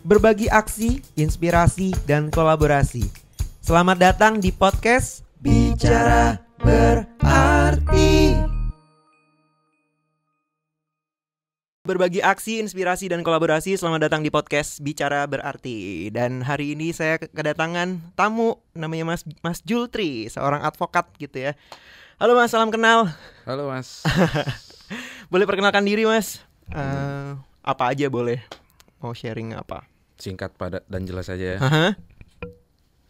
Berbagi aksi, inspirasi, dan kolaborasi. Selamat datang di podcast Bicara Berarti. Berbagi aksi, inspirasi, dan kolaborasi. Selamat datang di podcast Bicara Berarti. Dan hari ini saya kedatangan tamu, namanya Mas Jultri, seorang advokat gitu ya. Halo Mas, salam kenal. Halo Mas. Boleh perkenalkan diri Mas? Apa aja boleh? Mau sharing apa? Singkat, padat, dan jelas saja ya. Aha.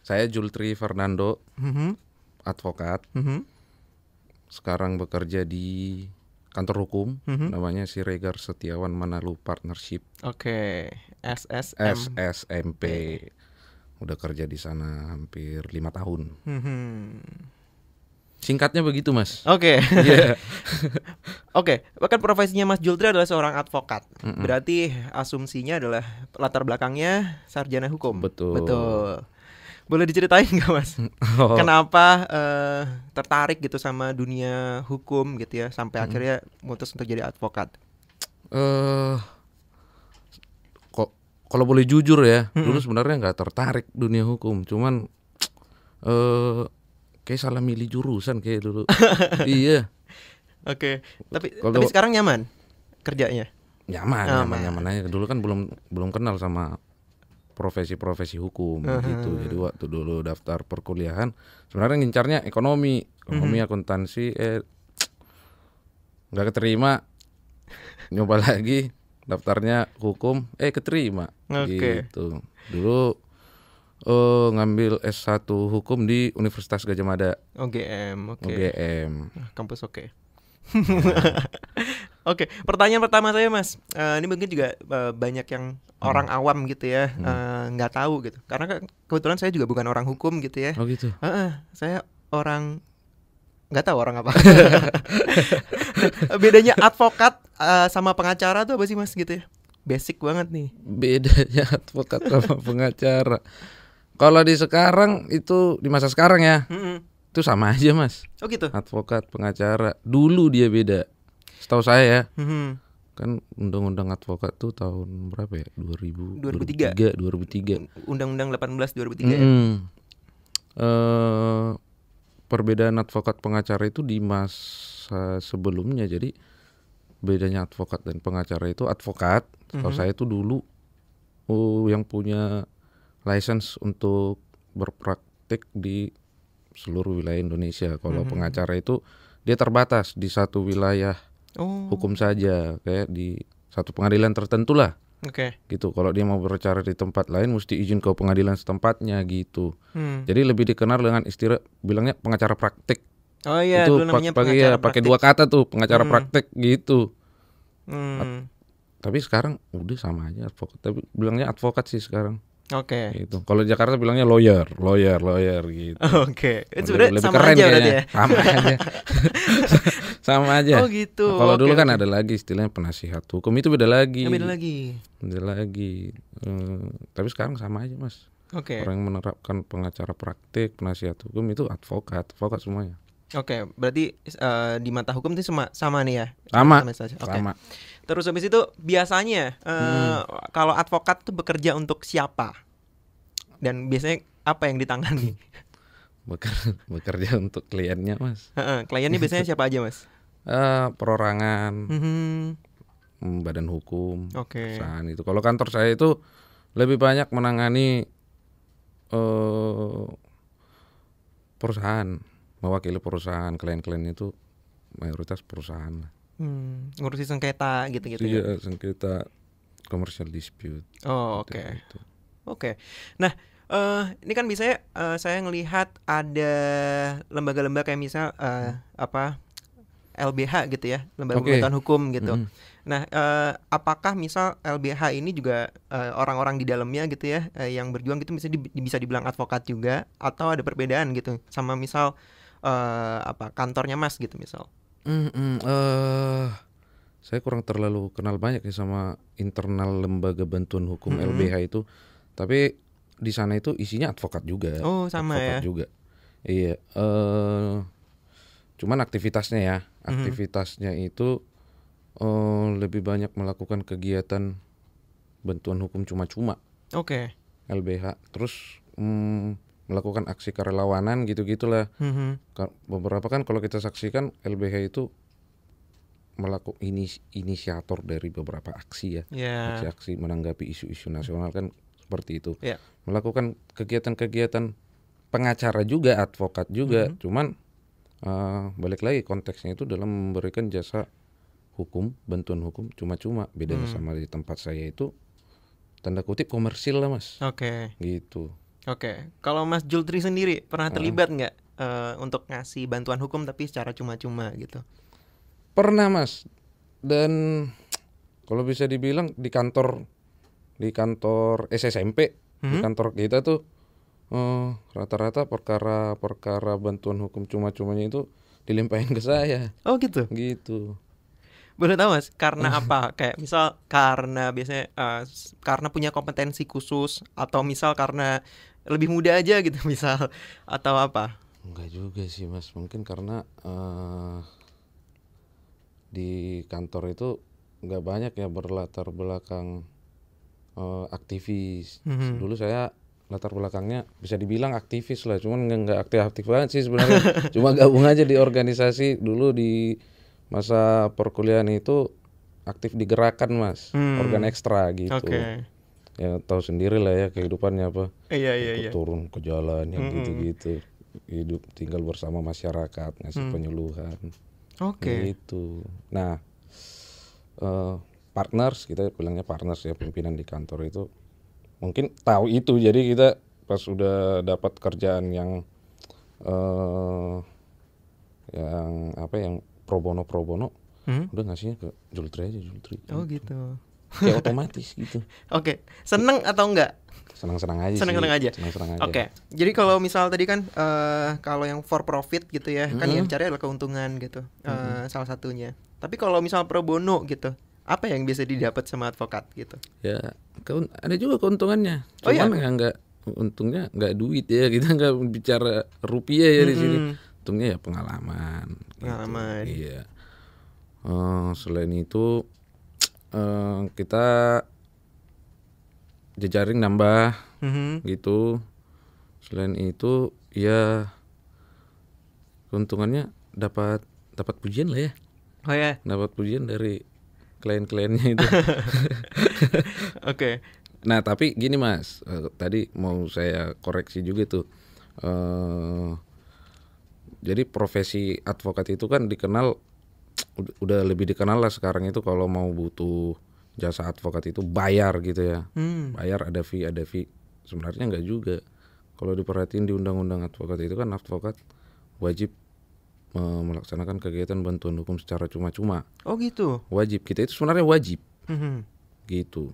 Saya Jultri Fernando, advokat. Sekarang bekerja di kantor hukum, namanya Siregar Setiawan Manalou Partnership. Oke, SSMP. Udah kerja di sana hampir 5 tahun. Singkatnya begitu Mas. Oke. Iya. Oke, bahkan profesinya Mas Jultri adalah seorang advokat. Berarti asumsinya adalah latar belakangnya sarjana hukum. Betul. Boleh diceritain nggak Mas? Oh. Kenapa tertarik gitu sama dunia hukum gitu ya, sampai akhirnya mutus untuk jadi advokat? Kalau boleh jujur ya, dulu sebenarnya nggak tertarik dunia hukum, cuman kayak salah milih jurusan kayak dulu. Iya. Oke, tapi Kalau- sekarang nyaman kerjanya? Nyaman aja. Dulu kan belum kenal sama profesi hukum gitu. Jadi waktu dulu daftar perkuliahan sebenarnya ngincarnya ekonomi akuntansi, nggak keterima. Nyoba lagi daftarnya hukum, keterima. Oke. Gitu. Dulu ngambil S1 hukum di Universitas Gadjah Mada. OGM, oke. UGM. Kampus oke. Oke, pertanyaan pertama saya Mas, ini mungkin juga banyak yang orang awam gitu ya, nggak tahu gitu. Karena kebetulan saya juga bukan orang hukum gitu ya. Oh gitu. Saya orang nggak tahu orang apa. Bedanya advokat sama pengacara tuh apa sih Mas gitu ya? Basic banget nih. Bedanya advokat sama pengacara. Kalau di sekarang itu, di masa sekarang ya, itu sama aja Mas. Oh gitu. Advokat, pengacara. Dulu dia beda. Setahu saya ya. Kan undang-undang advokat tuh tahun berapa ya? 2003. Undang-Undang 18 2003 ya. Perbedaan advokat pengacara itu di masa sebelumnya. Jadi bedanya advokat dan pengacara itu, advokat setahu saya itu dulu yang punya license untuk berpraktik di seluruh wilayah Indonesia. Kalau pengacara itu dia terbatas di satu wilayah hukum saja, kayak di satu pengadilan tertentu lah. Oke. Gitu. Kalau dia mau berbicara di tempat lain mesti izin ke pengadilan setempatnya gitu. Jadi lebih dikenal dengan istilah bilangnya pengacara praktik. Oh iya, Itu dulu namanya pengacara pakai praktik. 2 kata tuh, pengacara praktik gitu. Hmm. Tapi sekarang udah sama aja advokat. Tapi bilangnya advokat sih sekarang. Oke. Gitu. Kalau di Jakarta bilangnya lawyer gitu. Oke. Itu sebenarnya Lebih sama keren aja berarti kayaknya. ya. Sama aja. Sama aja. Oh gitu. Nah, kalau dulu Oke, kan oke. ada lagi istilahnya penasihat hukum, itu beda lagi. Beda lagi. Tapi sekarang sama aja Mas. Oke. Orang yang menerapkan pengacara praktik, penasihat hukum itu advokat semuanya. Oke, berarti di mata hukum itu sama nih ya? Sama. Saja. Oke. Sama. Terus habis itu biasanya kalau advokat tuh bekerja untuk siapa? Dan biasanya apa yang ditangani? Bekerja untuk kliennya Mas. Kliennya biasanya siapa aja Mas? Perorangan, badan hukum, Oke. perusahaan itu. Kalau kantor saya itu lebih banyak menangani perusahaan, mewakili perusahaan. Klien-klien itu mayoritas perusahaan. Ngurusi sengketa gitu-gitu ya? Iya, sengketa commercial dispute. Oh, oke. Gitu. Oke. Nah, ini kan misalnya saya ngelihat ada lembaga-lembaga kayak misal LBH gitu ya, lembaga Oke. pemerintahan hukum gitu. Nah, apakah misal LBH ini juga orang-orang di dalamnya gitu ya, yang berjuang gitu bisa dibilang advokat juga, atau ada perbedaan gitu sama misal kantornya Mas gitu misal? Saya kurang terlalu kenal banyak ya sama internal lembaga bantuan hukum LBH itu. Tapi di sana itu isinya advokat juga. Oh, sama advokat ya. juga. Iya. Cuman aktivitasnya itu lebih banyak melakukan kegiatan bantuan hukum cuma-cuma. Oke. LBH. Terus melakukan aksi kerelawanan gitu-gitulah. Beberapa kan kalau kita saksikan LBH itu melakukan inisiator dari beberapa aksi ya. Aksi-aksi menanggapi isu-isu nasional kan seperti itu. Melakukan kegiatan-kegiatan pengacara juga, advokat juga. Cuman balik lagi konteksnya itu dalam memberikan jasa hukum, bantuan hukum cuma-cuma. Bedanya sama di tempat saya itu tanda kutip komersil lah Mas. Gitu. Kalau Mas Jultri sendiri pernah terlibat nggak untuk ngasih bantuan hukum tapi secara cuma-cuma gitu? Pernah Mas. Dan kalau bisa dibilang di kantor SSMP, di kantor kita tuh rata-rata perkara bantuan hukum cuma-cumanya itu dilimpahin ke saya. Oh gitu. Gitu. Boleh tahu Mas, karena apa? Kayak misal karena biasanya karena punya kompetensi khusus, atau misal karena lebih muda aja gitu misal, atau apa? Enggak juga sih Mas, mungkin karena di kantor itu nggak banyak ya berlatar belakang aktivis. Dulu saya latar belakangnya bisa dibilang aktivis lah, cuman nggak aktif banget sih sebenarnya. Cuma gabung aja di organisasi. Dulu di masa perkuliahan itu aktif di gerakan Mas, organ ekstra gitu. Ya tahu sendiri lah ya kehidupannya apa. Iya. Turun ke jalan yang gitu-gitu. Hidup tinggal bersama masyarakat, ngasih penyuluhan. Gitu. Nah, partners, kita bilangnya partners ya, pimpinan di kantor itu mungkin tahu itu, jadi kita pas sudah dapat kerjaan yang pro bono udah ngasihnya ke Jultri aja. Oh gitu. Kayak otomatis gitu. Seneng atau enggak? Senang-senang aja. Jadi kalau misal tadi kan kalau yang for profit gitu ya, kan yang cari adalah keuntungan gitu, salah satunya. Tapi kalau misal pro bono gitu, apa yang bisa didapat sama advokat gitu? Ya, ada juga keuntungannya. Cuman enggak, untungnya enggak duit ya, kita enggak bicara rupiah ya di sini. Untungnya ya pengalaman. Gitu. Iya. Selain itu kita jejaring nambah gitu. Selain itu ya keuntungannya dapat pujian lah ya. Dapat pujian dari klien-kliennya itu. Nah tapi gini Mas, tadi mau saya koreksi juga tuh. Jadi profesi advokat itu kan dikenal, udah lebih dikenal lah sekarang itu, kalau mau butuh jasa advokat itu bayar gitu ya. Bayar, ada fee. Sebenarnya enggak juga. Kalau diperhatiin di undang-undang advokat itu kan advokat wajib melaksanakan kegiatan bantuan hukum secara cuma-cuma. Oh gitu. Wajib, kita itu sebenarnya wajib. Gitu.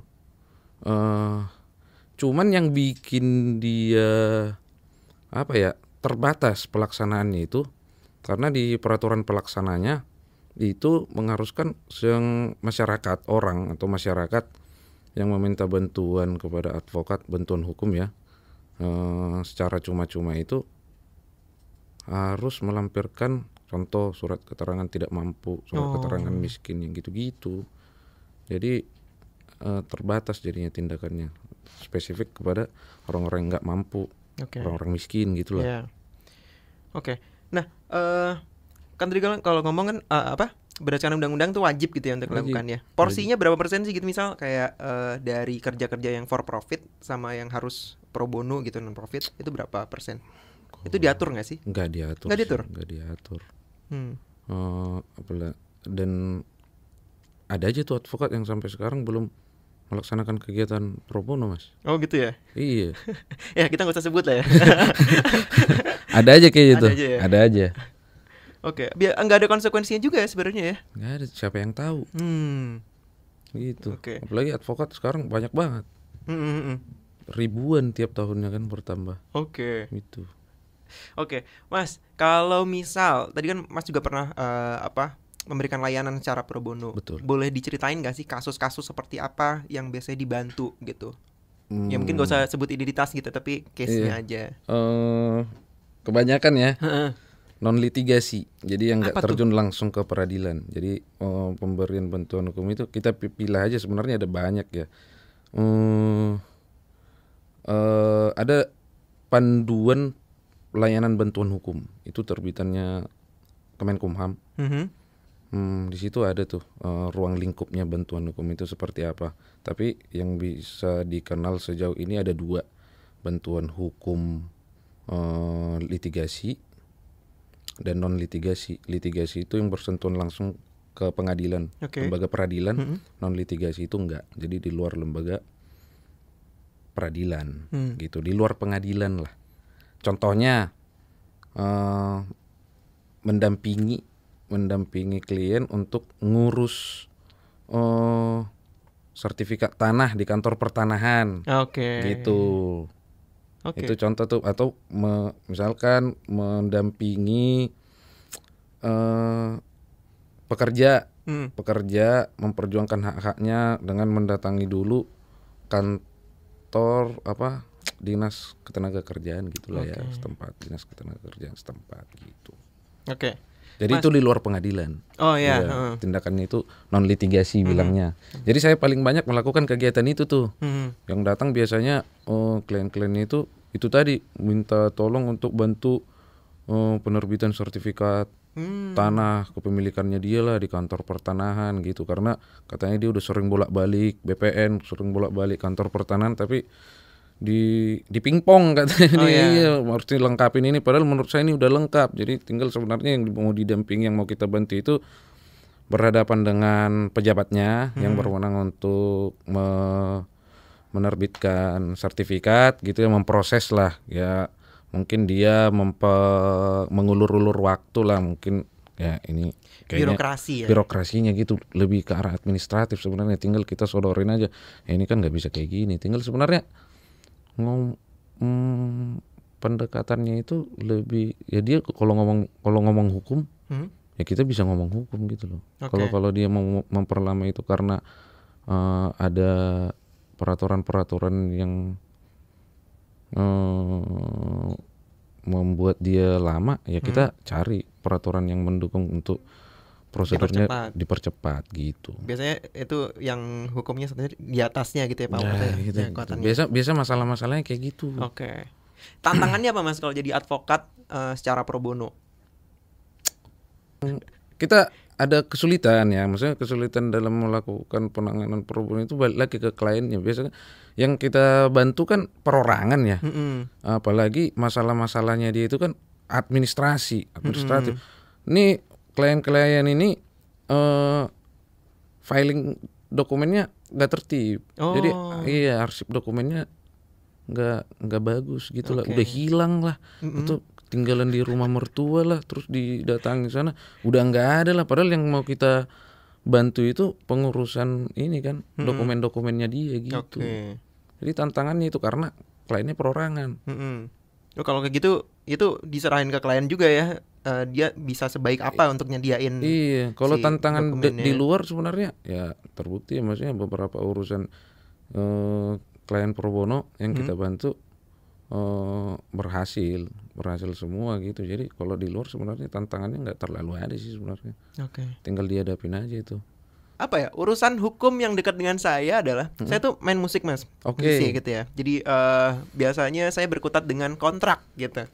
Cuman yang bikin dia terbatas pelaksanaannya itu karena di peraturan pelaksananya itu mengharuskan masyarakat yang meminta bantuan kepada advokat, bantuan hukum ya, secara cuma-cuma itu harus melampirkan contoh surat keterangan tidak mampu, surat keterangan miskin, yang gitu-gitu. Jadi terbatas jadinya tindakannya, spesifik kepada orang-orang yang nggak mampu, orang-orang miskin gitulah. Nah, kan tadi kalau ngomong kan berdasarkan undang-undang tuh wajib gitu ya untuk melakukannya. Porsinya berapa persen sih gitu, misal kayak dari kerja-kerja yang for profit sama yang harus pro bono gitu, non profit, itu berapa persen? Itu diatur nggak sih? Nggak diatur. Dan ada aja tuh advokat yang sampai sekarang belum melaksanakan kegiatan pro bono Mas. Oh gitu ya? Iya. Ya kita nggak usah sebut lah ya. Ada aja kayak gitu. Ada aja. Biar nggak ada konsekuensinya juga ya sebenarnya ya. Nggak ada, siapa yang tahu. Gitu. Apalagi advokat sekarang banyak banget. Ribuan tiap tahunnya kan bertambah. Gitu. Mas, kalau misal tadi kan Mas juga pernah memberikan layanan secara pro bono. Betul. Boleh diceritain nggak sih kasus-kasus seperti apa yang biasanya dibantu gitu? Ya mungkin gak usah sebut identitas gitu, tapi case-nya aja. Kebanyakan ya non litigasi, jadi yang nggak terjun langsung ke peradilan. Jadi pemberian bantuan hukum itu kita pilih aja, sebenarnya ada banyak ya. Ada panduan layanan bantuan hukum, itu terbitannya Kemenkumham. Di situ ada tuh ruang lingkupnya bantuan hukum itu seperti apa. Tapi yang bisa dikenal sejauh ini ada 2, bantuan hukum litigasi dan non litigasi. Litigasi itu yang bersentuhan langsung ke pengadilan, lembaga peradilan. Non litigasi itu enggak, jadi di luar lembaga peradilan gitu, di luar pengadilan lah. Contohnya mendampingi klien untuk ngurus sertifikat tanah di kantor pertanahan. Gitu. Itu contoh tuh. Atau misalkan mendampingi pekerja memperjuangkan hak-haknya dengan mendatangi dulu kantor dinas ketenagakerjaan gitulah ya setempat, dinas ketenagakerjaan setempat gitu. Jadi itu di luar pengadilan. Tindakannya itu non litigasi bilangnya. Jadi saya paling banyak melakukan kegiatan itu tuh. Yang datang biasanya klien-klien itu tadi minta tolong untuk bantu penerbitan sertifikat tanah kepemilikannya dia lah di kantor pertanahan gitu, karena katanya dia udah sering bolak-balik BPN, sering bolak-balik kantor pertanahan, tapi di pingpong katanya dia harus dilengkapin ini, padahal menurut saya ini udah lengkap. Jadi tinggal sebenarnya yang mau didampingi, yang mau kita bantu itu berhadapan dengan pejabatnya yang berwenang untuk menerbitkan sertifikat gitu ya, memproses lah ya. Mungkin dia mengulur-ulur waktu lah, mungkin ya ini kayaknya birokrasinya gitu, lebih ke arah administratif sebenarnya. Tinggal kita sodorin aja, ini kan nggak bisa kayak gini. Tinggal sebenarnya pendekatannya itu lebih ya, dia kalau ngomong hukum ya kita bisa ngomong hukum gitu loh. Kalau dia mau memperlama itu karena ada peraturan-peraturan yang membuat dia lama, ya kita cari peraturan yang mendukung untuk prosedurnya dipercepat gitu. Biasanya itu yang hukumnya sebenarnya di atasnya gitu ya Pak. Biasa masalah-masalahnya kayak gitu. Tantangannya apa Mas kalau jadi advokat secara pro bono? Kita ada kesulitan ya, maksudnya kesulitan dalam melakukan penanganan pro bono itu balik lagi ke kliennya. Biasanya yang kita bantu kan perorangan ya, apalagi masalah-masalahnya dia itu kan administratif. Ini klien-klien ini filing dokumennya nggak tertib, jadi arsip dokumennya nggak bagus gitu lah, udah hilang lah, itu tinggalan di rumah mertua lah, terus didatangi sana udah nggak ada lah, padahal yang mau kita bantu itu pengurusan ini kan dokumen-dokumennya dia gitu. Jadi tantangannya itu karena kliennya perorangan. Kalau kayak gitu itu diserahin ke klien juga ya, dia bisa sebaik apa untuk nyediain. Iya, kalau tantangan di luar sebenarnya ya terbukti ya, maksudnya beberapa urusan klien pro bono yang kita bantu berhasil semua gitu. Jadi kalau di luar sebenarnya tantangannya nggak terlalu ada sih sebenarnya. Tinggal dihadapin aja itu. Apa ya, urusan hukum yang dekat dengan saya adalah saya tuh main musik Mas, musisi gitu ya. Jadi biasanya saya berkutat dengan kontrak gitu.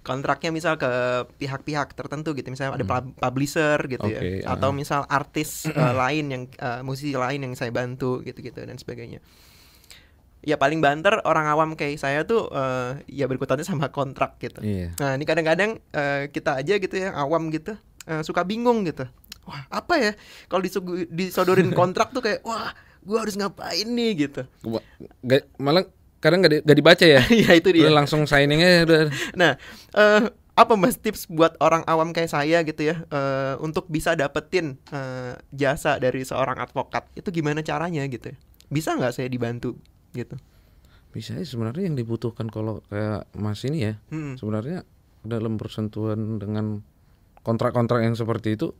Kontraknya misal ke pihak-pihak tertentu gitu, misalnya ada publisher gitu ya, atau misal artis lain yang musisi lain yang saya bantu gitu-gitu dan sebagainya. Ya paling banter orang awam kayak saya tuh ya berkutatnya sama kontrak gitu. Nah ini kadang-kadang kita aja gitu ya, awam gitu, suka bingung gitu. Wah apa ya kalau disodorin kontrak tuh kayak wah gue harus ngapain nih gitu. Malah kadang gak dibaca ya. Ya itu dia. Udah langsung signingnya udah. Nah apa Mas tips buat orang awam kayak saya gitu ya, untuk bisa dapetin jasa dari seorang advokat itu gimana caranya gitu? Bisa nggak saya dibantu gitu? Bisa sebenarnya, yang dibutuhkan kalau kayak Mas ini ya, sebenarnya dalam bersentuhan dengan kontrak-kontrak yang seperti itu,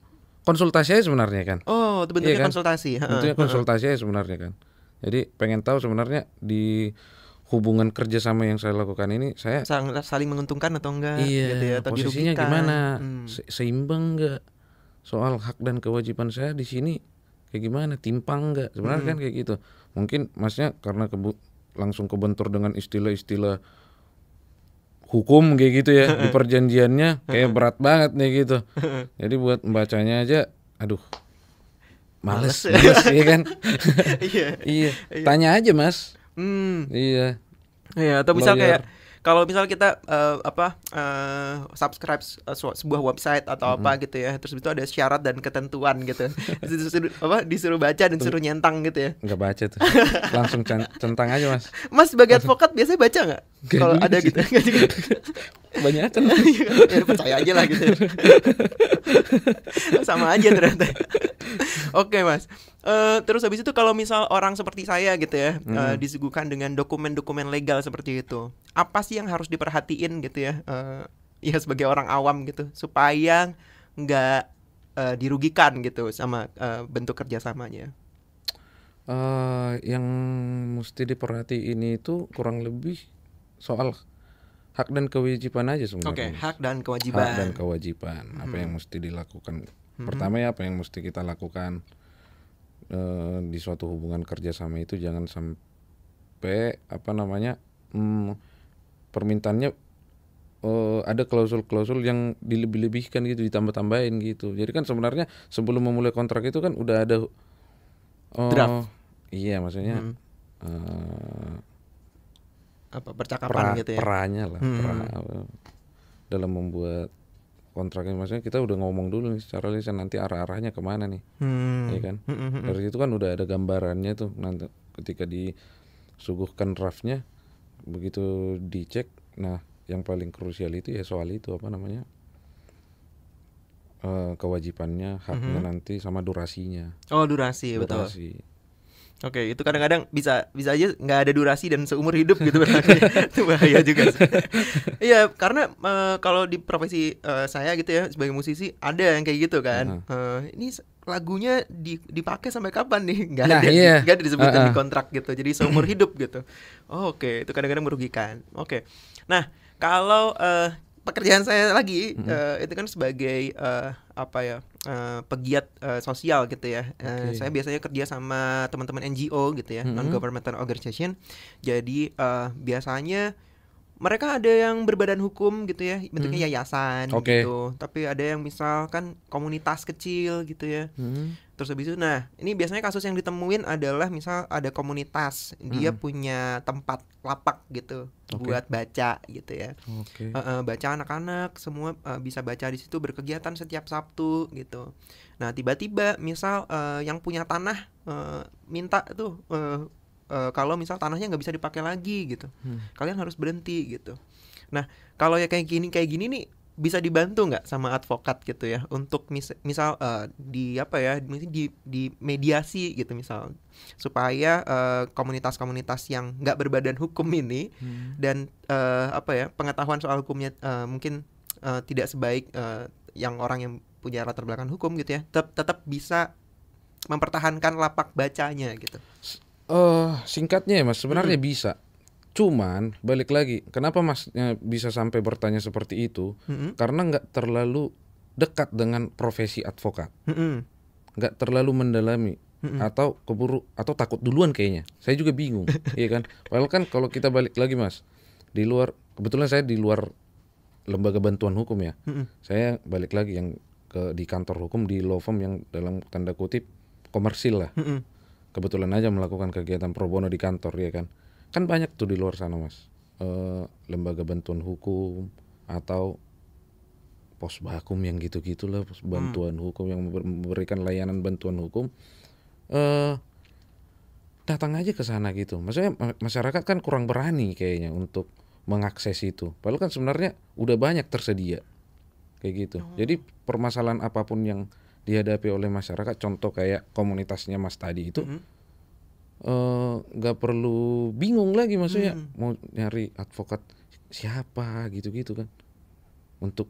konsultasi aja sebenarnya kan. Itu bentuknya konsultasi. Bentuknya konsultasi aja sebenarnya kan. Jadi pengen tahu sebenarnya di hubungan kerjasama yang saya lakukan ini, saya saling menguntungkan atau enggak? Iya, gitu ya, atau posisinya dirugikan. gimana? Seimbang enggak? Soal hak dan kewajiban saya di sini kayak gimana? Timpang enggak? Sebenarnya kan kayak gitu. Mungkin Masnya karena langsung kebentur dengan istilah-istilah hukum kayak gitu ya di perjanjiannya kayak berat banget nih gitu. Jadi buat membacanya aja, aduh, males ya kan. Iya. Iya, Iya. tanya aja Mas. Hmm. Iya, Ya, atau misal lawyer. kayak kalau misal kita subscribe sebuah website atau apa gitu ya, terus itu ada syarat dan ketentuan gitu. Disuruh baca dan suruh nyentang gitu ya. Nggak baca tuh, langsung centang aja Mas. Mas sebagai advokat biasanya baca nggak? Nggak Kalau juga ada sih. gitu. Nggak juga. Kebanyakan. Ya, percaya aja lah gitu. Sama aja ternyata. Oke Mas. Terus habis itu kalau misal orang seperti saya gitu ya, disuguhkan dengan dokumen-dokumen legal seperti itu, apa sih yang harus diperhatiin gitu ya? Ya sebagai orang awam gitu, supaya nggak dirugikan gitu sama bentuk kerjasamanya. Yang mesti diperhatiin itu kurang lebih soal hak dan kewajiban aja Oke, sebenarnya. hak dan Hak dan kewajiban. kewajiban. Apa yang mesti dilakukan? Pertama ya, apa yang mesti kita lakukan di suatu hubungan kerjasama itu jangan sampai permintaannya ada klausul-klausul yang dilebih-lebihkan gitu, ditambah-tambahin gitu. Jadi kan sebenarnya sebelum memulai kontrak itu kan udah ada Draft. iya, maksudnya Apa percakapan gitu ya? peranya lah, dalam membuat kontraknya. Maksudnya kita udah ngomong dulu nih secara lisan nanti arah-arahnya kemana nih, ya kan? Dari situ kan udah ada gambarannya tuh. Nanti ketika disuguhkan draftnya, begitu dicek, nah yang paling krusial itu ya soal itu kewajibannya, haknya nanti sama durasinya. Oh, durasi, betul. Durasi. Oke, itu kadang-kadang bisa aja nggak ada durasi dan seumur hidup gitu berlaku. Itu bahaya juga sih. Iya, karena kalau di profesi saya gitu ya sebagai musisi ada yang kayak gitu kan. Ini lagunya dipakai sampai kapan nih? Nggak Nah, ada, iya. nggak ada disebutkan di kontrak gitu. Jadi seumur hidup gitu. Oh, oke, itu kadang-kadang merugikan. Oke, nah kalau pekerjaan saya lagi itu kan sebagai pegiat sosial gitu ya. Saya biasanya kerja sama teman-teman NGO gitu ya, non-governmental organization. Jadi biasanya mereka ada yang berbadan hukum gitu ya, bentuknya yayasan gitu. Tapi ada yang misalkan komunitas kecil gitu ya. Terus habis itu, nah ini biasanya kasus yang ditemuin adalah misal ada komunitas, dia punya tempat lapak gitu buat baca gitu ya. Baca anak-anak semua bisa baca di situ, berkegiatan setiap Sabtu gitu. Nah tiba-tiba misal yang punya tanah minta tuh kalau misal tanahnya nggak bisa dipakai lagi gitu, kalian harus berhenti gitu. Nah kalau ya kayak gini nih bisa dibantu nggak sama advokat gitu ya untuk misal di mediasi gitu misal supaya komunitas-komunitas yang nggak berbadan hukum ini dan pengetahuan soal hukumnya mungkin tidak sebaik yang orang yang punya latar belakang hukum gitu ya, tetap bisa mempertahankan lapak bacanya gitu. Singkatnya ya Mas, sebenarnya bisa. Cuman balik lagi, kenapa Masnya bisa sampai bertanya seperti itu? Karena nggak terlalu dekat dengan profesi advokat, nggak terlalu mendalami, atau keburu atau takut duluan kayaknya. Saya juga bingung, iya kan? Padahal kan kalau kita balik lagi Mas, di luar, kebetulan saya di luar lembaga bantuan hukum ya. Saya balik lagi yang di kantor hukum, di law firm yang dalam tanda kutip komersil lah. Kebetulan aja melakukan kegiatan pro bono di kantor, ya kan? Kan banyak tuh di luar sana Mas, lembaga bantuan hukum atau posbakum yang gitu-gitulah, pos bantuan hukum yang memberikan layanan bantuan hukum. Datang aja ke sana gitu. Maksudnya masyarakat kan kurang berani kayaknya untuk mengakses itu. Padahal kan sebenarnya udah banyak tersedia kayak gitu. Jadi permasalahan apapun yang dihadapi oleh masyarakat, contoh kayak komunitasnya Mas tadi itu, nggak perlu bingung lagi, maksudnya mau nyari advokat siapa gitu-gitu kan, untuk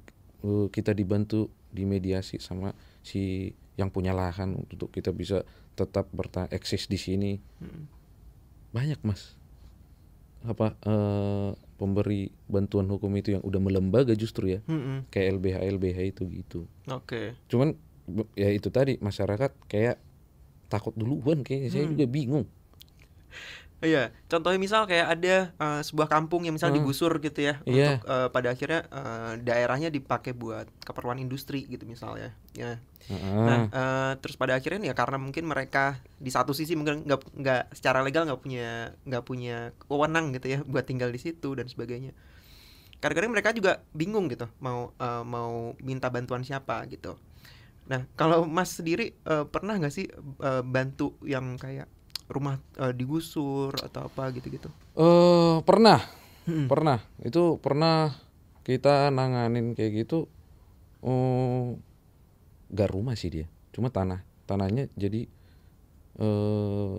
kita dibantu dimediasi sama si yang punya lahan untuk kita bisa tetap eksis di sini. Banyak Mas pemberi bantuan hukum itu yang udah melembaga justru ya, kayak LBH itu gitu. Cuman ya itu tadi, masyarakat kayak takut duluan kayaknya. Saya juga bingung. Iya, contohnya misal kayak ada sebuah kampung yang misal Heeh. digusur gitu ya, untuk Iya. pada akhirnya daerahnya dipakai buat keperluan industri gitu misalnya. Ya. Nah, Heeh. terus pada akhirnya nih ya karena mungkin mereka di satu sisi mungkin nggak secara legal nggak punya wewenang gitu ya buat tinggal di situ dan sebagainya. Kadang-kadang mereka juga bingung gitu mau minta bantuan siapa gitu. Nah, kalau Mas sendiri pernah nggak sih bantu yang kayak rumah digusur atau apa gitu-gitu? Pernah, Mm-mm. pernah. Itu pernah kita nanganin kayak gitu. Eh, Gak rumah sih dia, cuma tanahnya jadi eh,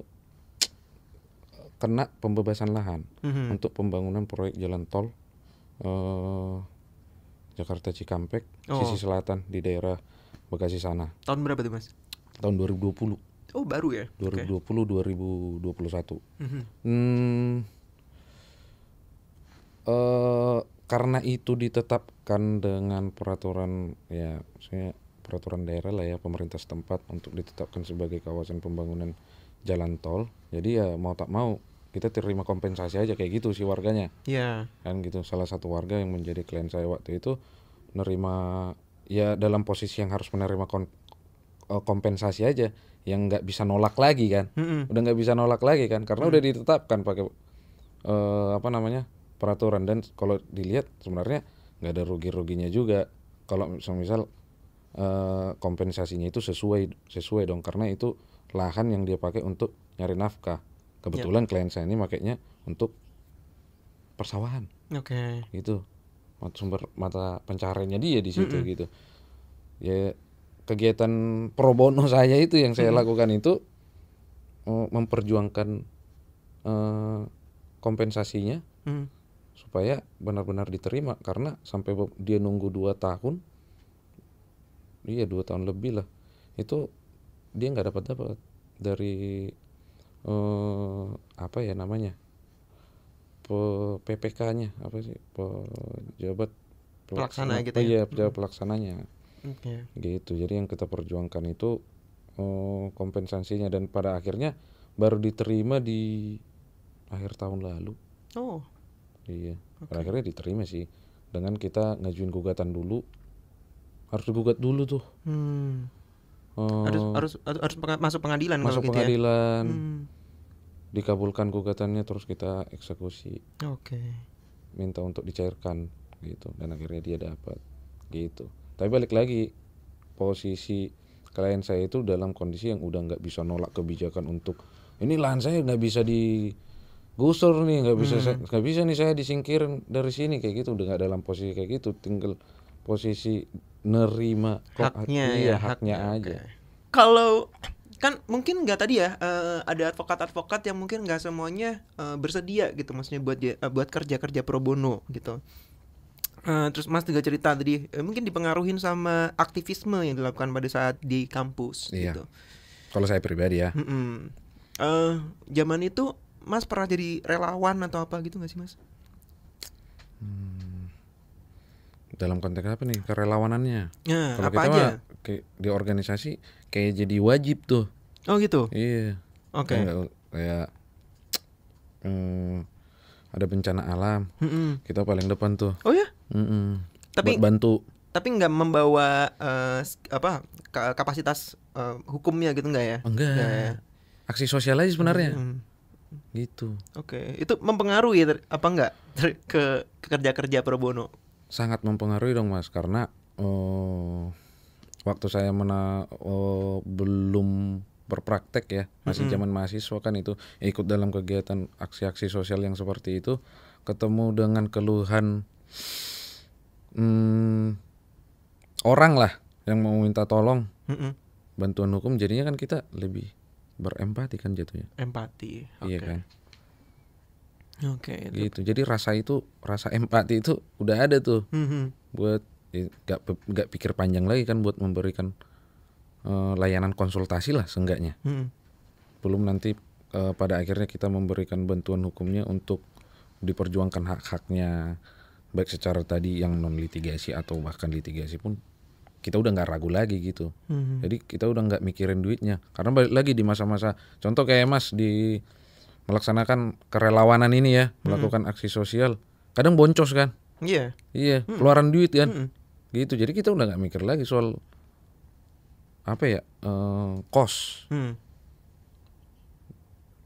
kena pembebasan lahan Mhm. untuk pembangunan proyek jalan tol eh, Jakarta Cikampek sisi Oh, selatan di daerah Bekasi sana tahun berapa tuh Mas? tahun 2020 Oh, baru ya? Oke. 2020 2021. Mhm. Hmm, karena itu ditetapkan dengan peraturan, ya maksudnya peraturan daerah lah ya, pemerintah setempat untuk ditetapkan sebagai kawasan pembangunan jalan tol. Jadi ya mau tak mau kita terima kompensasi aja kayak gitu sih warganya Ya. kan gitu. Salah satu warga yang menjadi klien saya waktu itu menerima, ya dalam posisi yang harus menerima kompensasi aja, yang nggak bisa nolak lagi kan, Mhm. udah nggak bisa nolak lagi kan karena udah Mhm. ditetapkan pakai apa namanya, peraturan. Dan kalau dilihat sebenarnya nggak ada rugi-ruginya juga kalau misal kompensasinya itu sesuai dong, karena itu lahan yang dia pakai untuk nyari nafkah. Ya. Kebetulan klien saya ini makainya untuk persawahan Oke. gitu, sumber mata pencahariannya dia di situ Mhm. gitu. Ya kegiatan pro bono saya itu yang saya Mhm. lakukan itu memperjuangkan eh, kompensasinya Mhm. supaya benar-benar diterima, karena sampai dia nunggu 2 tahun, iya 2 tahun lebih lah, itu dia nggak dapat dari apa ya namanya, PPK-nya apa sih, pejabat Pelaksana pelaksana, gitu oh ya. iya Mhm. pejabat pelaksananya Oke. gitu. Jadi yang kita perjuangkan itu kompensasinya, dan pada akhirnya baru diterima di akhir tahun lalu. Oh, Iya, pada oke. akhirnya diterima sih, dengan kita ngajuin gugatan dulu. Harus digugat dulu tuh, Hmm. Harus eh, harus harus masuk pengadilan kalau masuk gitu ya. pengadilan, Hmm. dikabulkan gugatannya, terus kita eksekusi, Oke. minta untuk dicairkan gitu, dan akhirnya dia dapat gitu. Tapi balik lagi, posisi klien saya itu dalam kondisi yang udah nggak bisa nolak kebijakan untuk ini lahan saya nggak bisa digusur nih, Hmm. nggak bisa nih saya disingkirin dari sini kayak gitu, udah nggak dalam posisi kayak gitu, tinggal posisi nerima kok, Haknya ya, iya haknya. haknya Oke. aja. Kalau kan mungkin nggak tadi ya, ada advokat-advokat yang mungkin nggak semuanya bersedia gitu, maksudnya buat kerja-kerja pro bono gitu. Terus Mas juga cerita tadi mungkin dipengaruhin sama aktivisme yang dilakukan pada saat di kampus Iya, gitu. kalau saya pribadi ya. Mm-mm. Eh, Zaman itu Mas pernah jadi relawan atau apa gitu nggak sih Mas? Dalam konteks apa nih kerelawanannya? Nah, Kalau apa kita mah aja? kayak di organisasi kayak jadi wajib tuh. Oh gitu. Iya, kayak Oke. nggak, kayak ada bencana alam, Mm-mm. kita paling depan tuh. Oh ya? Buat Tapi bantu. tapi nggak membawa apa kapasitas hukumnya gitu nggak ya? Nggak ya. Enggak, aksi sosial aja sebenarnya Hmm. gitu. Oke, itu mempengaruhi apa enggak ke kerja-kerja pro bono? Sangat mempengaruhi dong mas, karena waktu saya belum berpraktek ya, masih Mm-mm. zaman mahasiswa kan, itu ikut dalam kegiatan aksi-aksi sosial yang seperti itu, ketemu dengan keluhan hmm, orang lah yang mau minta tolong Mm-mm. bantuan hukum, jadinya kan kita lebih berempati kan jatuhnya. Empati. Iya Oke. kan Oke, itu. gitu. Jadi rasa empati itu udah ada tuh, Mhm. buat nggak pikir panjang lagi kan, buat memberikan layanan konsultasi lah seenggaknya. Mhm. Belum nanti pada akhirnya kita memberikan bantuan hukumnya untuk diperjuangkan hak-haknya, baik secara tadi yang non litigasi atau bahkan litigasi pun kita udah nggak ragu lagi gitu. Mhm. Jadi kita udah nggak mikirin duitnya, karena balik lagi di masa-masa contoh kayak mas di melaksanakan kerelawanan ini ya, melakukan aksi sosial, kadang boncos kan. Iya. Iya, keluaran duit kan. Mm-mm. Gitu. Jadi kita udah nggak mikir lagi soal apa ya, kos. Hmm.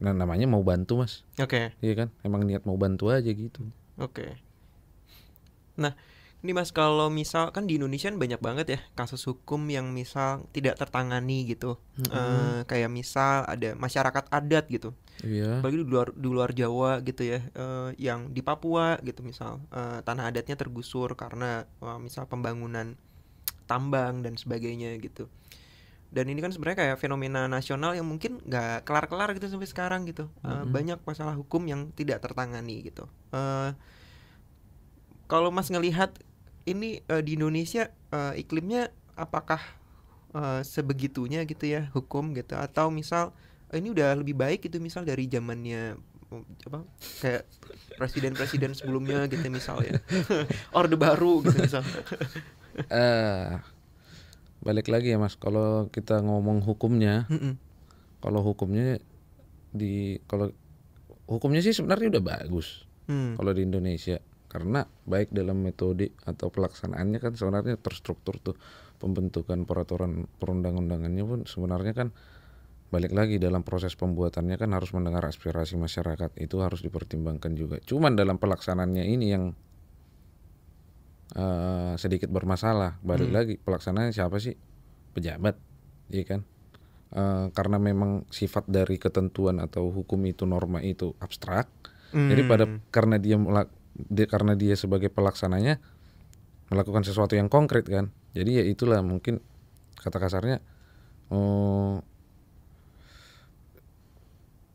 Nah, namanya mau bantu, Mas. Oke. Iya kan? Emang niat mau bantu aja gitu. Oke. Nah, ini Mas, kalau misal kan di Indonesia kan banyak banget ya kasus hukum yang misal tidak tertangani gitu. Kayak misal ada masyarakat adat gitu. Iya. Apalagi di luar Jawa gitu ya, yang di Papua gitu misal, tanah adatnya tergusur karena misal pembangunan tambang dan sebagainya gitu. Dan ini kan sebenarnya kayak fenomena nasional yang mungkin nggak kelar-kelar gitu sampai sekarang gitu. Banyak masalah hukum yang tidak tertangani gitu. Kalau Mas ngelihat ini di Indonesia, iklimnya apakah sebegitunya gitu ya hukum gitu, atau misal ini udah lebih baik gitu misal dari zamannya apa kayak presiden-presiden sebelumnya gitu misal ya. Orde Baru gitu misal. Eh, Balik lagi ya, Mas. Kalau kita ngomong hukumnya, Mm-mm. kalau hukumnya kalau hukumnya sih sebenarnya udah bagus. Hmm. Kalau di Indonesia, karena baik dalam metode atau pelaksanaannya kan sebenarnya terstruktur tuh, pembentukan peraturan perundang-undangannya pun sebenarnya kan balik lagi dalam proses pembuatannya kan harus mendengar aspirasi masyarakat, itu harus dipertimbangkan juga. Cuman dalam pelaksanaannya ini yang sedikit bermasalah. Balik lagi, pelaksananya siapa sih? Pejabat, iya kan? Karena memang sifat dari ketentuan atau hukum itu, norma itu abstrak. Jadi karena dia sebagai pelaksananya melakukan sesuatu yang konkret kan. Jadi ya itulah mungkin kata kasarnya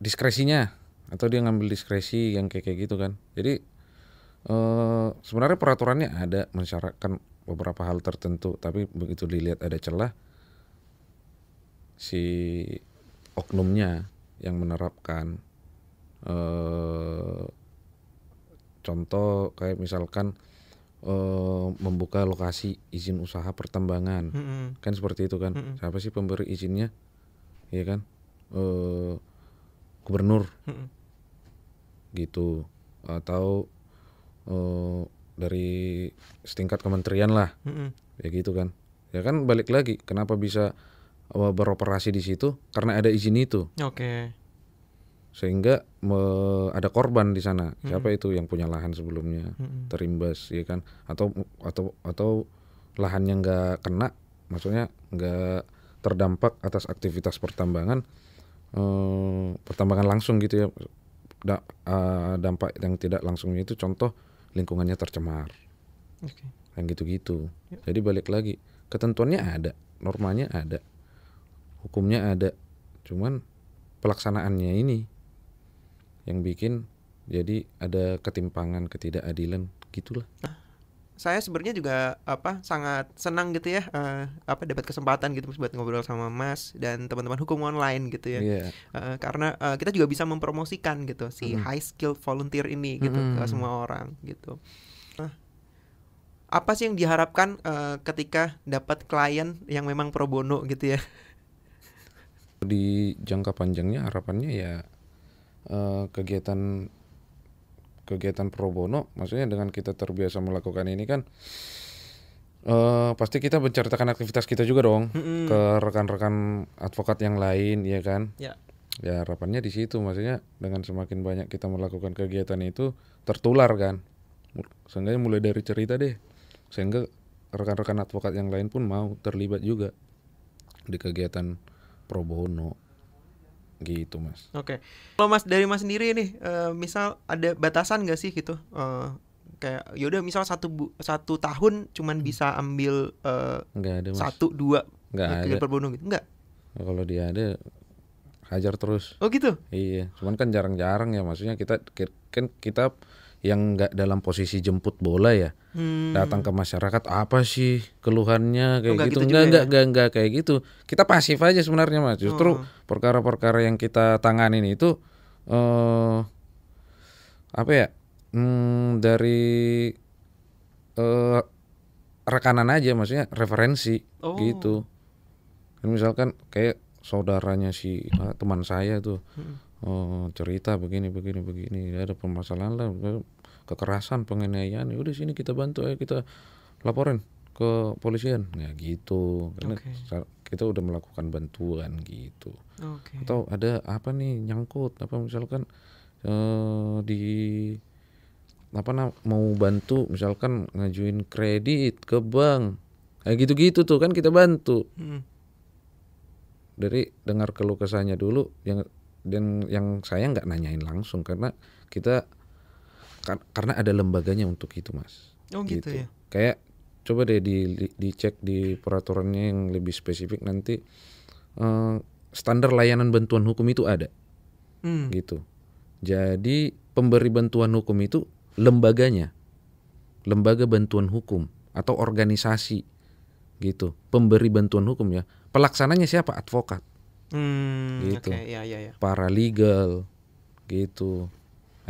diskresinya, atau dia ngambil diskresi yang kayak gitu kan. Jadi sebenarnya peraturannya ada mensyaratkan beberapa hal tertentu, tapi begitu dilihat ada celah, si oknumnya yang menerapkan, contoh kayak misalkan membuka lokasi izin usaha pertambangan, kan seperti itu kan. Siapa sih pemberi izinnya? Iya kan, gubernur gitu, atau dari setingkat kementerian lah, ya gitu kan. Ya kan balik lagi, kenapa bisa beroperasi di situ? Karena ada izin itu. Oke. Sehingga ada korban di sana. Siapa itu yang punya lahan sebelumnya terimbas, ya kan? Atau lahannya nggak kena, maksudnya nggak terdampak atas aktivitas pertambangan, pertambangan langsung gitu ya. Dampak yang tidak langsungnya itu contoh lingkungannya tercemar, yang gitu-gitu. Jadi balik lagi, ketentuannya ada, normanya ada, hukumnya ada, cuman pelaksanaannya ini yang bikin jadi ada ketimpangan, ketidakadilan gitulah. Saya sebenarnya juga sangat senang gitu ya, dapat kesempatan gitu buat ngobrol sama Mas dan teman-teman hukum online gitu ya. Karena kita juga bisa mempromosikan gitu si high skill volunteer ini gitu ke semua orang gitu. Apa sih yang diharapkan ketika dapat klien yang memang pro bono gitu ya? Di jangka panjangnya harapannya ya kegiatan pro bono, maksudnya dengan kita terbiasa melakukan ini kan, pasti kita menceritakan aktivitas kita juga dong ke rekan-rekan advokat yang lain, ya kan? Ya harapannya di situ, maksudnya dengan semakin banyak kita melakukan kegiatan itu tertular kan, seenggaknya mulai dari cerita deh, sehingga rekan-rekan advokat yang lain pun mau terlibat juga di kegiatan pro bono. Gitu Mas. Oke. Kalau dari Mas sendiri nih, misal ada batasan nggak sih gitu? Kayak yaudah misal satu tahun cuman bisa ambil nggak ada Mas. 1-2 kegiatan pro bono gitu, nggak? Nah, kalau dia ada hajar terus. Oh gitu? Iya. Cuman kan jarang-jarang ya, maksudnya kita yang nggak dalam posisi jemput bola ya, datang ke masyarakat apa sih keluhannya kayak gitu, enggak kayak gitu. Kita pasif aja sebenarnya Mas. Justru perkara-perkara yang kita tanganin itu dari rekanan aja, maksudnya referensi gitu. Misalkan kayak saudaranya si teman saya tuh cerita begini ada permasalahan lah, kekerasan, penganiayaan, udah sini kita bantu, ayo kita laporin ke polisian, ya gitu, karena kita udah melakukan bantuan gitu. Atau ada apa nih nyangkut apa misalkan di mau bantu misalkan ngajuin kredit ke bank, kayak gitu-gitu tuh kan kita bantu. Dari dengar keluh kesahnya dulu, yang saya nggak nanyain langsung karena kita karena ada lembaganya untuk itu, Mas. Gitu ya. Kayak coba deh dicek di peraturannya yang lebih spesifik nanti, standar layanan bantuan hukum itu ada. Gitu. Jadi pemberi bantuan hukum itu lembaganya, lembaga bantuan hukum atau organisasi gitu. Pemberi bantuan hukum ya. Pelaksananya siapa? Advokat. Gitu. Ya. Paralegal gitu.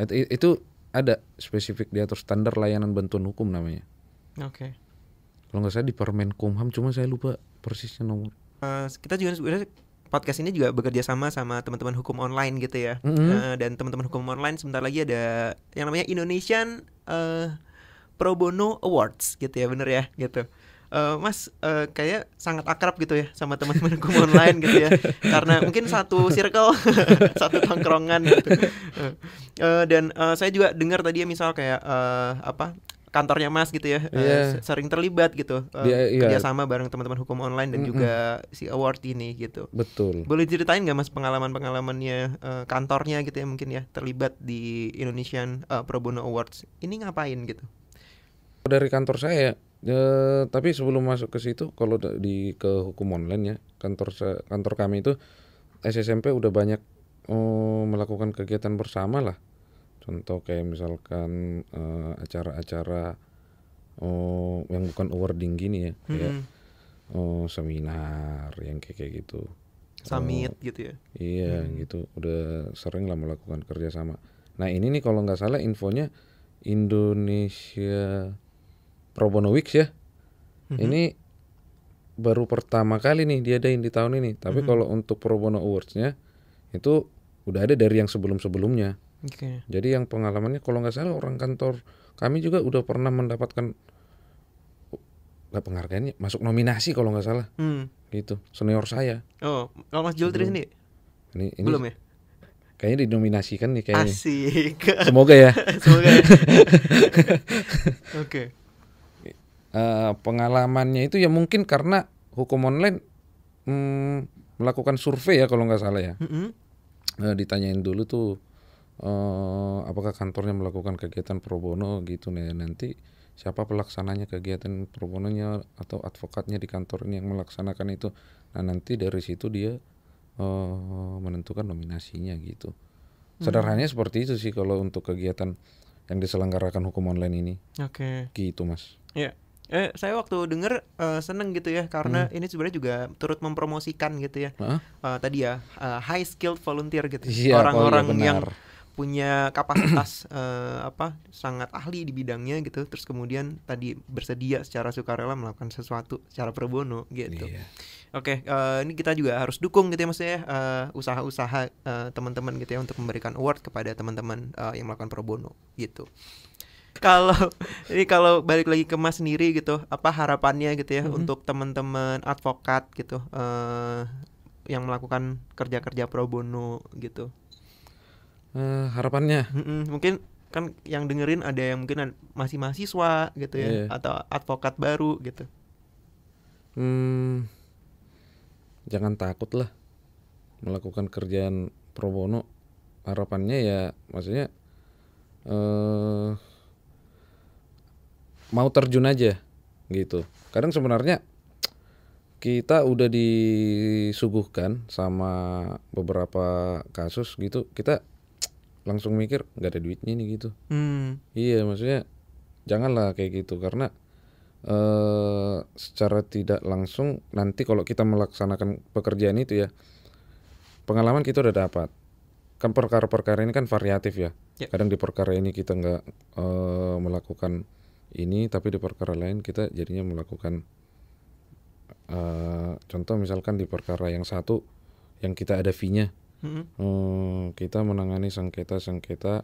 Itu ada spesifik diatur, standar layanan bantuan hukum namanya. Kalau nggak salah di Permenkumham, cuma saya lupa persisnya nomor. Kita juga sebenarnya podcast ini juga bekerja sama teman-teman hukum online gitu ya. Dan teman-teman hukum online sebentar lagi ada yang namanya Indonesian Pro Bono Awards gitu ya, bener ya gitu. Mas kayak sangat akrab gitu ya sama teman-teman hukum online gitu ya, karena mungkin satu circle satu tongkrongan gitu. Dan saya juga dengar tadi ya, misal kayak kantornya Mas gitu ya, sering terlibat gitu, kerjasama bareng teman-teman hukum online dan juga si award ini gitu. Betul. Boleh ceritain nggak Mas pengalamannya kantornya gitu ya, mungkin ya terlibat di Indonesian Pro Bono Awards ini ngapain gitu? Dari kantor saya, tapi sebelum masuk ke situ, kalau ke hukum online ya, kantor kami itu SSMP udah banyak melakukan kegiatan bersama lah. Contoh kayak misalkan acara-acara yang bukan awarding gini ya, kayak seminar yang kayak gitu, summit gitu ya. Iya gitu, udah sering lah melakukan kerjasama. Nah ini nih kalau nggak salah infonya Indonesia Pro Bono Weeks ya. Ini baru pertama kali nih diadain di tahun ini. Tapi kalau untuk Pro Bono Awards-nya itu udah ada dari yang sebelum-sebelumnya. Jadi yang pengalamannya kalau nggak salah orang kantor kami juga udah pernah mendapatkan penghargaannya, masuk nominasi kalau nggak salah. Gitu, senior saya. Kalau Mas Jultri sendiri? Ini belum ya? Kayaknya dinominasikan nih kayaknya. Asik. Semoga ya. Semoga ya. Pengalamannya itu ya mungkin karena hukum online melakukan survei ya kalau nggak salah ya. Ditanyain dulu tuh apakah kantornya melakukan kegiatan pro bono gitu nih, nanti siapa pelaksananya kegiatan pro bononya atau advokatnya di kantor ini yang melaksanakan itu. Nah nanti dari situ dia menentukan nominasinya gitu. Sederhananya seperti itu sih kalau untuk kegiatan yang diselenggarakan hukum online ini. Gitu Mas. Ya. Saya waktu denger seneng gitu ya, karena ini sebenarnya juga turut mempromosikan gitu ya. Tadi ya high skilled volunteer gitu. Orang-orang yang punya kapasitas sangat ahli di bidangnya gitu, terus kemudian tadi bersedia secara sukarela melakukan sesuatu secara pro bono gitu. Ini kita juga harus dukung gitu ya Mas ya, usaha-usaha teman-teman gitu ya untuk memberikan award kepada teman-teman yang melakukan pro bono gitu. Kalau balik lagi ke Mas sendiri gitu, apa harapannya gitu ya untuk teman-teman advokat gitu yang melakukan kerja-kerja pro bono gitu? Harapannya mungkin kan yang dengerin ada yang mungkin masih mahasiswa gitu ya, atau advokat baru gitu. Jangan takut lah melakukan kerjaan pro bono. Harapannya ya maksudnya mau terjun aja gitu. Kadang sebenarnya kita udah disuguhkan sama beberapa kasus gitu, kita langsung mikir nggak ada duitnya nih gitu. Iya maksudnya janganlah kayak gitu, karena secara tidak langsung nanti kalau kita melaksanakan pekerjaan itu ya, pengalaman kita udah dapat. Kan perkara-perkara ini kan variatif ya. Kadang di perkara ini kita nggak melakukan ini, tapi di perkara lain kita jadinya melakukan contoh misalkan di perkara yang satu yang kita ada fee-nya, Kita menangani sengketa-sengketa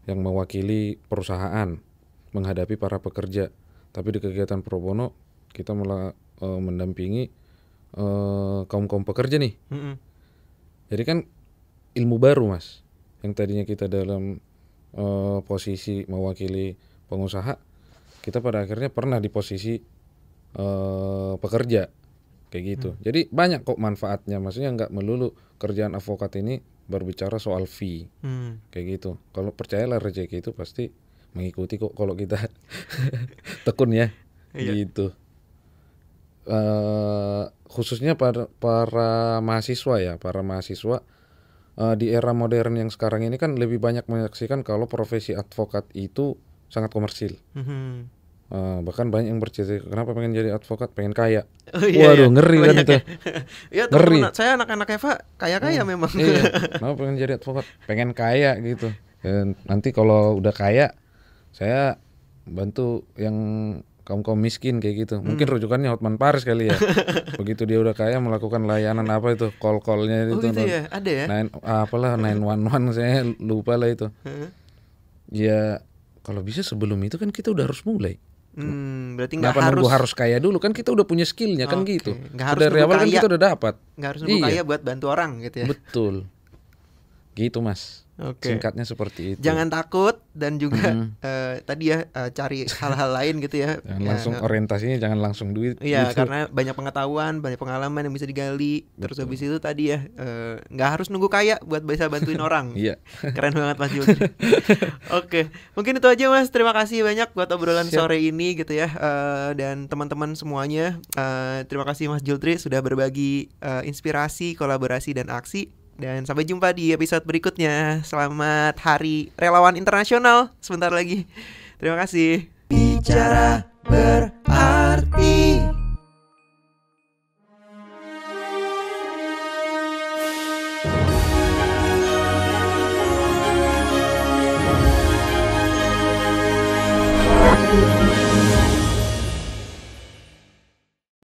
yang mewakili perusahaan menghadapi para pekerja. Tapi di kegiatan pro bono kita malah mendampingi kaum pekerja nih. Jadi kan ilmu baru Mas. Yang tadinya kita dalam posisi mewakili pengusaha, kita pada akhirnya pernah di posisi pekerja kayak gitu. Jadi banyak kok manfaatnya. Maksudnya nggak melulu kerjaan advokat ini berbicara soal fee kayak gitu. Kalau percayalah rezeki itu pasti mengikuti kok kalau kita tekun ya. Gitu. Khususnya para mahasiswa ya, di era modern yang sekarang ini kan lebih banyak menyaksikan kalau profesi advokat itu sangat komersil. Bahkan banyak yang bercerita kenapa pengen jadi advokat, pengen kaya. Waduh, ngeri kan itu. Ya, ngeri. Saya anak-anak Eva kaya memang. Iya. Kenapa pengen jadi advokat, pengen kaya gitu. Dan nanti kalau udah kaya, saya bantu yang kaum miskin kayak gitu. Mungkin rujukannya Hotman Paris kali ya. Begitu dia udah kaya melakukan layanan apa itu, call-callnya itu. Gitu ya, ada ya. 911 saya lupa lah itu. Ya kalau bisa sebelum itu kan kita udah harus mulai. Berarti nggak harus kaya dulu kan, kita udah punya skillnya kan gitu. Dari awal kan kita udah dapat. Nggak harus nunggu kaya buat bantu orang gitu ya. Betul. Gitu Mas. Singkatnya seperti itu. Jangan takut dan juga tadi ya cari hal-hal lain gitu ya. Jangan langsung orientasinya jangan langsung duit. Iya, gitu. karena banyak pengetahuan, banyak pengalaman yang bisa digali. Terus habis itu tadi ya nggak harus nunggu kaya buat bisa bantuin orang. Iya. Keren banget Mas Jultri. Oke, mungkin itu aja Mas. Terima kasih banyak buat obrolan sore ini gitu ya. Dan teman-teman semuanya, terima kasih Mas Jultri sudah berbagi inspirasi, kolaborasi dan aksi. Dan sampai jumpa di episode berikutnya. Selamat Hari Relawan Internasional sebentar lagi. Terima kasih. Bicara berarti.